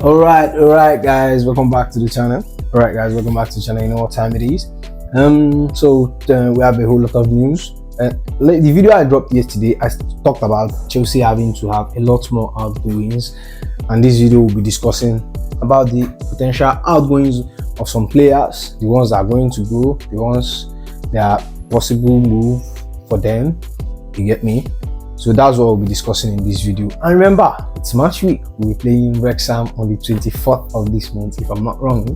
All right, guys, welcome back to the channel. You know what time it is. We have a whole lot of news. Like the video I dropped yesterday, I talked about Chelsea having to have a lot more outgoings, and this video will be discussing about the potential outgoings of some players, the ones that are going to go, the ones that are possible move for them. You get me? So that's what we'll be discussing in this video. And remember, it's match week. We'll be playing Wrexham on the 24th of this month, if I'm not wrong.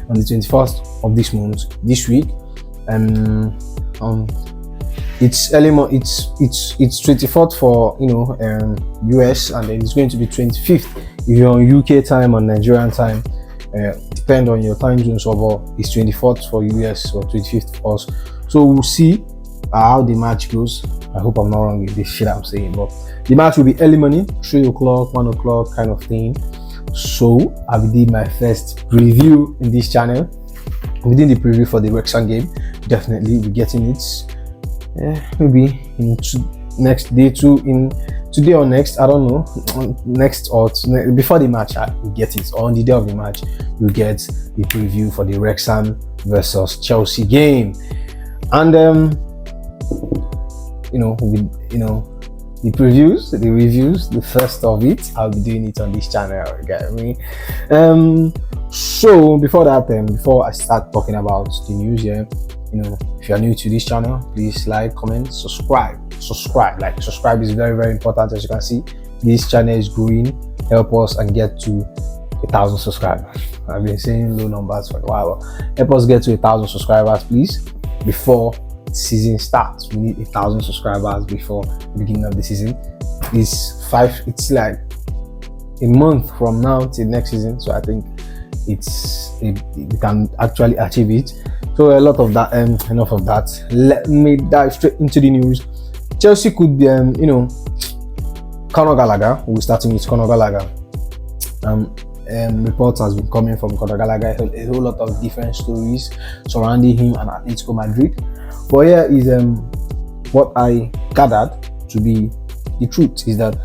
On the 21st of this month, this week. It's early it's 24th for US, and then it's going to be 25th if you're on UK time and Nigerian time. Depend on your time zone. So it's 24th for US or 25th for us. So we'll see how the match goes. I hope I'm not wrong with this shit I'm saying, but the match will be early morning, 3 o'clock, 1 o'clock kind of thing. So I will do my first preview in this channel. Within the preview for the Wrexham game, definitely be getting it. Maybe in next day two, in today or next, I don't know, next or before the match I will get it, or on the day of the match you get the preview for the Wrexham versus Chelsea game. And the previews, the reviews, the first of it, I'll be doing it on this channel. You get me? So before that, before I start talking about the news here, if you're new to this channel, please like, comment, subscribe. Subscribe is very, very important. As you can see, this channel is growing. Help us and get to 1,000 subscribers. I've been saying low numbers for a while. Help us get to 1,000 subscribers, please, before season starts. We need 1,000 subscribers before the beginning of the season. It's like a month from now till next season, so I think we can actually achieve it. So a lot of that, enough of that. Let me dive straight into the news. Chelsea could be Conor Gallagher. We're starting with Conor Gallagher. Reports has been coming from Conor Gallagher, a whole lot of different stories surrounding him and Atletico Madrid. But here is what I gathered to be the truth is that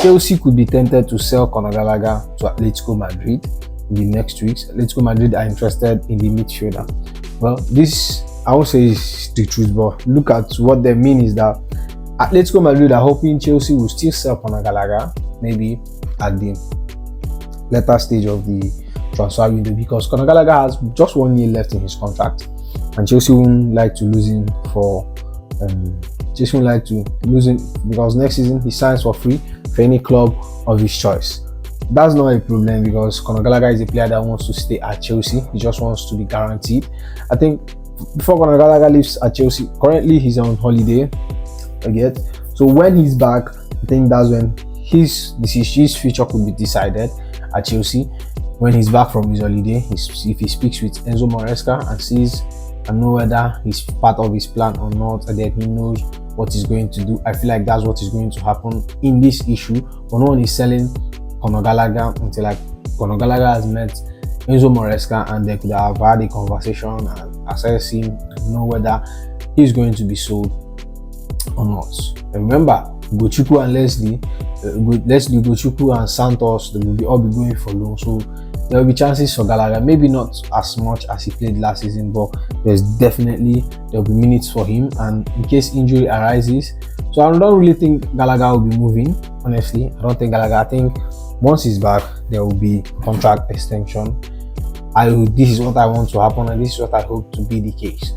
Chelsea could be tempted to sell Conor Gallagher to Atletico Madrid in the next weeks. Atletico Madrid are interested in the midfielder. Well, this I won't say is the truth, but look at what they mean is that Atletico Madrid are hoping Chelsea will still sell Conor Gallagher maybe at the later stage of the transfer window, because Conor Gallagher has just 1 year left in his contract, and Chelsea wouldn't like to lose him because next season he signs for free for any club of his choice. That's not a problem, because Conor Gallagher is a player that wants to stay at Chelsea. He just wants to be guaranteed. I think before Conor Gallagher leaves at Chelsea, currently he's on holiday. So when he's back, I think that's when his future could be decided at Chelsea. When he's back from his holiday, if he speaks with Enzo Maresca and sees and know whether he's part of his plan or not, and then he knows what he's going to do. I feel like that's what is going to happen in this issue. But no one is selling Conor Gallagher until Conor Gallagher has met Enzo Maresca and they could have had a conversation and assess him and know whether he's going to be sold or not. And remember, Gochukwu and Leslie Gochukwu and Santos, they will all be going for loan, so there will be chances for Gallagher. Maybe not as much as he played last season, but there will be minutes for him, and in case injury arises. So I don't really think Gallagher will be moving. Honestly, I don't think Gallagher. I think once he's back, there will be contract extension. This is what I want to happen, and this is what I hope to be the case.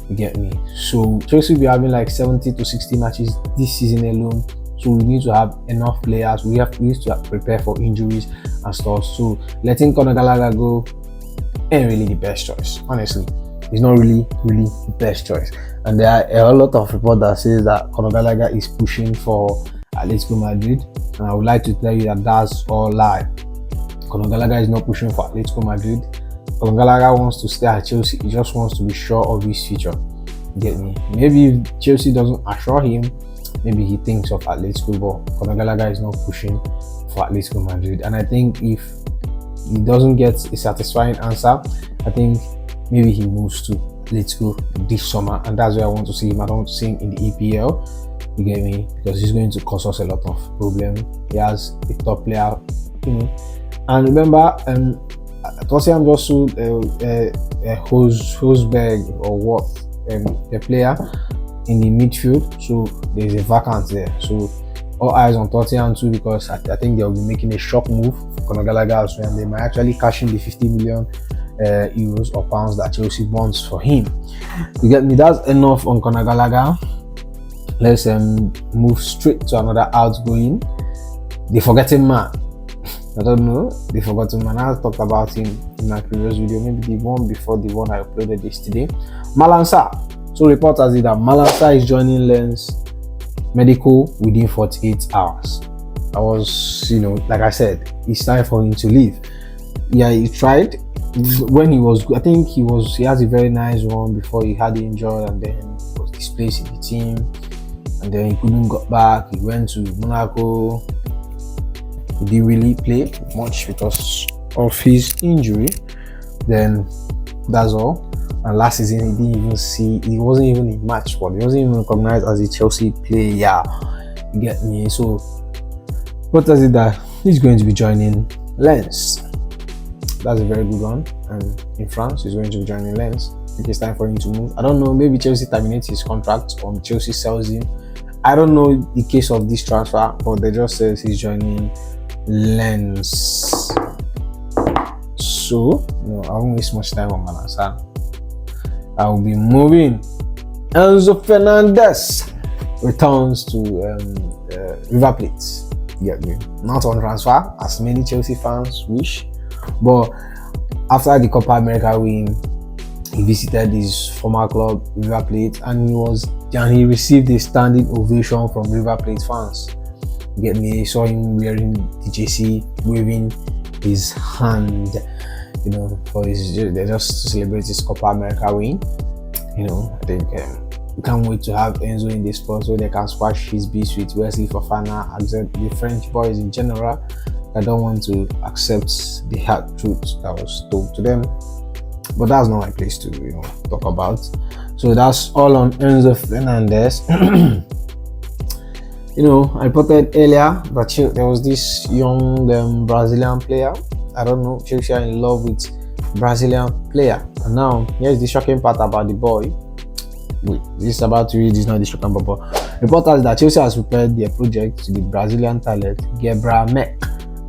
You get me? So Chelsea will be having like 70 to 60 matches this season alone. So we need to have enough players. We need to prepare for injuries and stuff. So letting Conor Gallagher go ain't really the best choice. Honestly, it's not really the best choice. And there are a lot of reports that says that Conor Gallagher is pushing for Atletico Madrid, and I would like to tell you that that's all lie. Conor Gallagher is not pushing for Atletico Madrid. Conor Gallagher wants to stay at Chelsea. He just wants to be sure of his future. Get me? Maybe if Chelsea doesn't assure him, maybe he thinks of Atletico, but Conor Gallagher is not pushing for Atletico Madrid. And I think if he doesn't get a satisfying answer, I think maybe he moves to Atletico this summer, and that's where I want to see him. I don't want to see him in the EPL. You get me? Because he's going to cause us a lot of problem. He has a top player, And remember, Tottenham just sold Hosberg or what, the player in the midfield. So there's a vacant there. So all eyes on Tottenham too, because I think they'll be making a shock move for Conor Gallagher, and they might actually cash in the 50 million euros or pounds that Chelsea wants for him. You get me? That's enough on Conor Gallagher. Let's move straight to another outgoing. The forgotten man. I don't know. The forgotten man. I talked about him in my previous video, maybe the one before the one I uploaded yesterday. Malang Sarr. So reporters say that Malang Sarr is joining Lens medical within 48 hours. I was, like I said, it's time for him to leave. Yeah, he tried when he was. I think he has a very nice one before he had injured, and then was displaced in the team, and then he couldn't go back. He went to Monaco. He didn't really play much because of his injury. Then that's all. And last season he wasn't even in match squad. He wasn't even recognized as a Chelsea player. You get me? So what does it that he's going to be joining Lens? That's a very good one. And in France, he's going to be joining Lens. I think it's time for him to move. I don't know, maybe Chelsea terminates his contract or Chelsea sells him. I don't know the case of this transfer, but they just says he's joining Lens. So I won't waste much time on Malang Sarr. I will be moving. Enzo Fernandez returns to Riverplate. Get me? Not on transfer, as many Chelsea fans wish, but after the Copa America win, he visited his former club Riverplate, and he received a standing ovation from Riverplate fans. Get me? I saw him wearing the JC, waving his hand, for just to celebrate his Copa America win. I think we can't wait to have Enzo in the spot so they can squash his beef with Wesley Fofana, accept the French boys in general that don't want to accept the hard truth that was told to them. But that's not my place to talk about. So that's all on Enzo Fernandez. I reported earlier that there was this young Brazilian player. I don't know, Chelsea are in love with Brazilian player. And now, here's the shocking part about the boy. Wait, this is about to read, this is not the shocking part, but reporters that Chelsea has prepared their project to the Brazilian talent, Gebra Mek,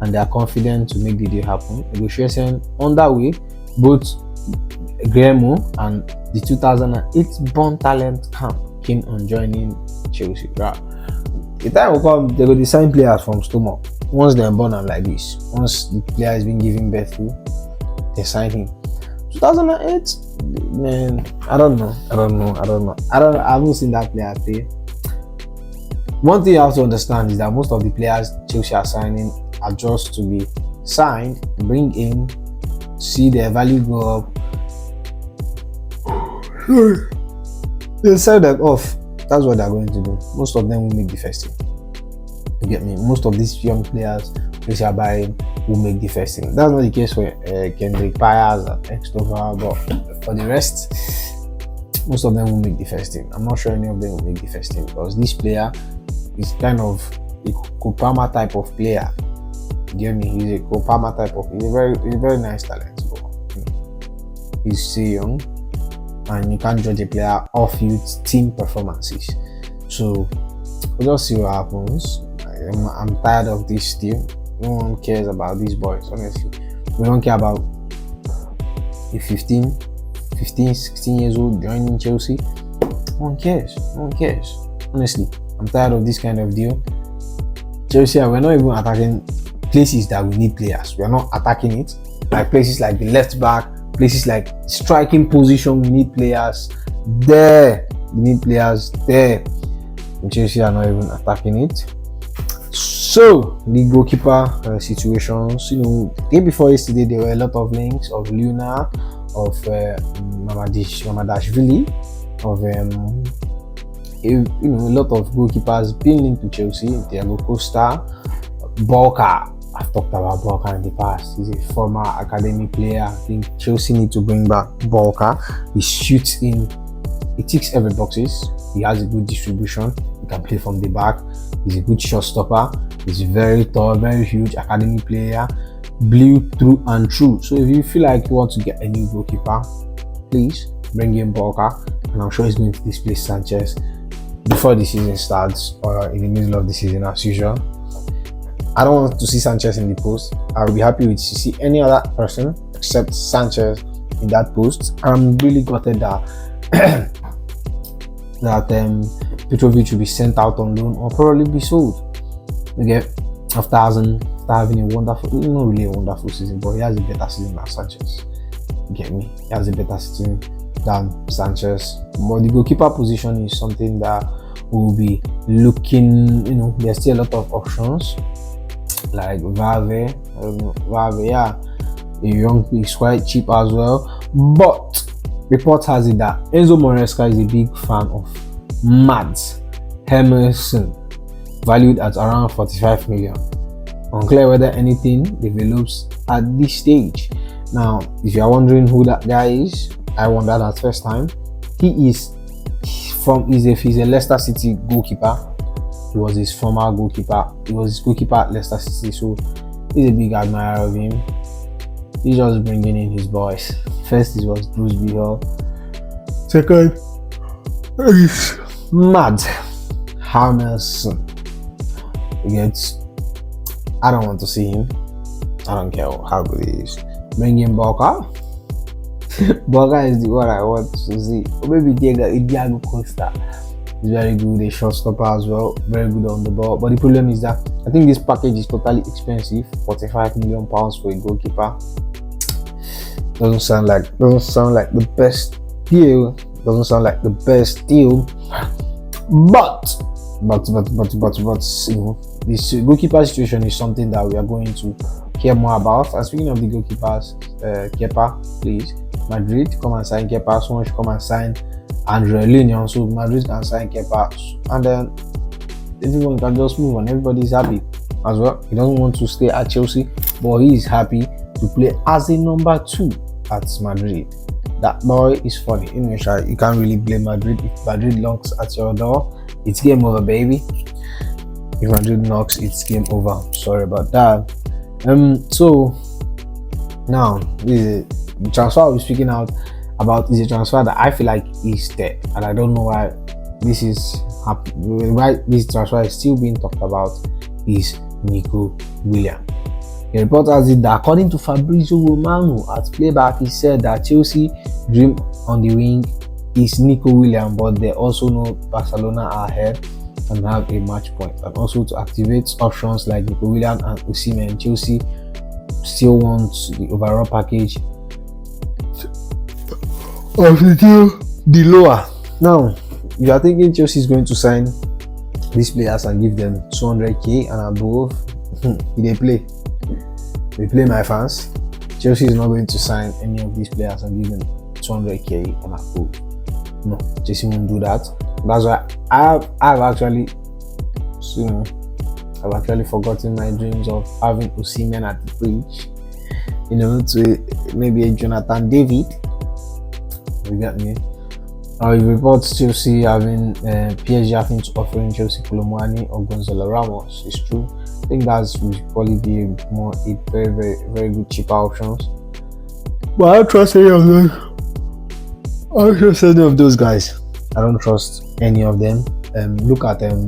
and they are confident to make the deal happen. Negotiation underway, both Grêmio and the 2008 born talent camp keen on joining Chelsea. The time will come, they go design players from stomach. Once they're born and like this, once the player has been given birth to, they sign him. 2008, man, I don't know. I haven't seen that player play. One thing you have to understand is that most of the players Chelsea are signing are just to be signed, bring in, see their value go up. They'll sell them off. That's what they're going to do. Most of them will make the first team. You get me? Most of these young players Chelsea are buying will make the first team. That's not the case for Kendrick Pyers and Extova, but for the rest, most of them will make the first team. I'm not sure any of them will make the first team because this player is kind of a Kopama type of player. You get me? He's a Kopama type of. He's a very nice talent, but he's still young, and you can't judge a player off youth team performances. So we'll just see what happens. I'm tired of this team. No one cares about these boys, honestly. We don't care about a 15, 16 years old joining Chelsea. No one cares. Honestly, I'm tired of this kind of deal. Chelsea, we're not even attacking places that we need players. We're not attacking it. Like places like the left back, places like striking position, we need players there. We need players there. And Chelsea are not even attacking it. So the goalkeeper situations, the day before yesterday there were a lot of links of Luna, of Mamadashvili, of a lot of goalkeepers being linked to Chelsea. Diego Costa, Walker. I've talked about Walker in the past. He's a former academy player. I think Chelsea need to bring back Walker. He shoots in. He ticks every boxes. He has a good distribution. He can play from the back. He's a good shot stopper. He's very tall, very huge academy player. blue through and through. So if you feel like you want to get a new goalkeeper, please bring in Walker, and I'm sure he's going to displace Sanchez before the season starts or in the middle of the season as usual. I don't want to see Sanchez in the post. I will be happy with to see any other person except Sanchez in that post. I'm really gutted that Petrovic will be sent out on loan or probably be sold. Okay, after having a wonderful, not really a wonderful season, but he has a better season than Sanchez. You get me? He has a better season than Sanchez. But the goalkeeper position is something that we'll be looking. There's still a lot of options like Valve. Yeah, a young, is quite cheap as well. But report has it that Enzo Moresca is a big fan of Mads Hermansen, valued at around 45 million. Unclear whether anything develops at this stage. Now, if you are wondering who that guy is, I wondered at first time. He's a Leicester City goalkeeper. He was his former goalkeeper. He was his goalkeeper at Leicester City, so he's a big admirer of him. He's just bringing in his boys. First, it was Bruce Hall. Second, is Mads Hermansen. I don't want to see him. I don't care how good he is. Bring in Boca. Boca is the one I want to see. Or maybe Diego Costa. He's very good, a shortstopper as well. Very good on the ball. But the problem is that I think this package is totally expensive. £45 million for a goalkeeper. Doesn't sound like the best deal. But this goalkeeper situation is something that we are going to hear more about. And speaking of the goalkeepers, Kepa, please, Madrid, come and sign Kepa. Someone should come and sign Andre Linion, so Madrid can sign Kepa, and then everyone can just move on. Everybody's happy as well. He doesn't want to stay at Chelsea, but he is happy to play as a number 2 at Madrid. That boy is funny. You can't really blame Madrid. If Madrid knocks at your door, it's game over, baby. If Madrid knocks, it's game over. Sorry about that. So now the transfer we're speaking out about is a transfer that I feel like is dead, and I don't know why this is happening. Why this transfer is still being talked about is Nico Williams. The report has it that according to Fabrizio Romano at Playback, he said that Chelsea dream on the wing is Nico Williams, but they also know Barcelona are ahead and have a match point, and also to activate options like Nico Williams and Osimhen. Chelsea still wants the overall package of the deal, the lower. Now, if you are thinking Chelsea is going to sign these players and give them 200k and above, they play my fans. Chelsea is not going to sign any of these players and give them 200k and above. No, Chelsea won't do that. That's why I've actually forgotten my dreams of having Osimhen at the bridge. To maybe a Jonathan David. You get me? It reports Chelsea having PSG having to offering Chelsea Colomwani or Gonzalo Ramos. It's true. I think that's will probably be a very, very, very good cheaper options. But I don't trust any of them. I don't trust any of those guys. I don't trust any of them. Look at them.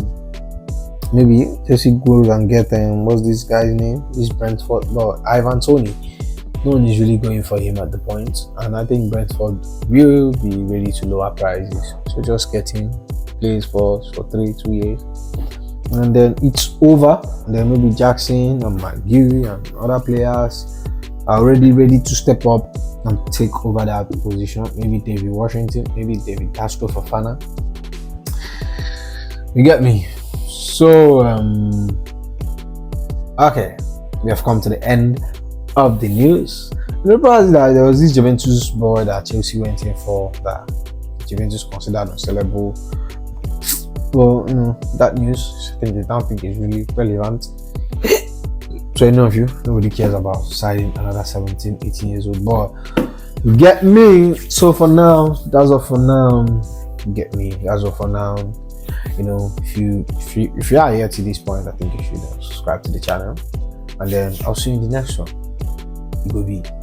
Maybe Chelsea goes and get what's this guy's name? This Brentford, Ivan Toney. No one is really going for him at the point, and I think Brentford will be ready to lower prices. So just get him, plays for 2 years, and then it's over. And then maybe Jackson and McGee and other players are already ready to step up and take over that position. Maybe David Washington, maybe David Castro Fofana. You get me? So okay, we have come to the end of the news. The problem is that there was this Juventus boy that Chelsea went in for that Juventus considered unsellable. Well, that news, I don't think is really relevant to any of you. Nobody cares about signing another 17, 18 years old boy. You get me? So for now, that's all for now. You get me? That's all for now. If you are here to this point, I think you should subscribe to the channel, and then I'll see you in the next one. it will be.